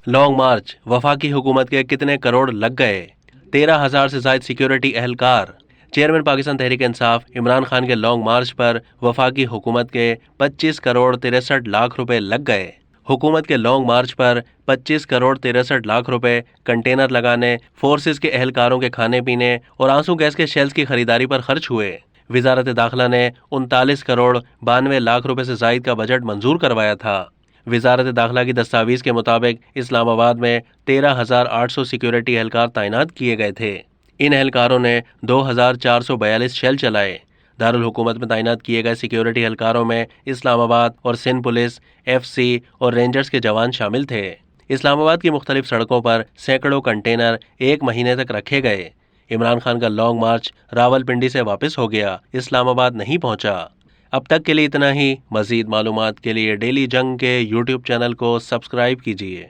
Long मार्च, वफाकी हुकूमत के कितने करोड़ लग गए? 13,000 से ज्यादा सिक्योरिटी एहलकार। चेयरमैन पाकिस्तान तहरीक इंसाफ इमरान खान के लॉन्ग मार्च पर वफाकी हुकूमत के 25 करोड़ 63 लाख रुपए लग गए। हुकूमत के लॉन्ग मार्च पर 25 करोड़ 63 लाख रुपए कंटेनर लगाने, फोर्सेस के एहलकारों के खाने पीने और आंसू गैस के शेल्स की खरीदारी पर खर्च हुए। वजारत दाखिला ने 39 करोड़ 92 लाख रुपए से जायद का बजट मंजूर करवाया था। वजारत दाखिला की दस्तावेज के मुताबिक इस्लामाबाद में 13,800 सिक्योरिटी एहलकार तैनात किए गए थे। इन एहलकारों ने 2,442 शेल चलाए। दारुल हुकूमत में तैनात किए गए सिक्योरिटी एहलकारों में इस्लामाबाद और सिंध पुलिस, FC और रेंजर्स के जवान शामिल थे। इस्लामाबाद की मुख्तलिफ सड़कों पर सैकड़ों कंटेनर एक महीने तक रखे गए। इमरान खान का लॉन्ग मार्च रावलपिंडी से वापस हो गया, इस्लामाबाद नहीं पहुंचा। अब तक के लिए इतना ही। मजीद मालूमात के लिए डेली जंग के YouTube चैनल को सब्सक्राइब कीजिए।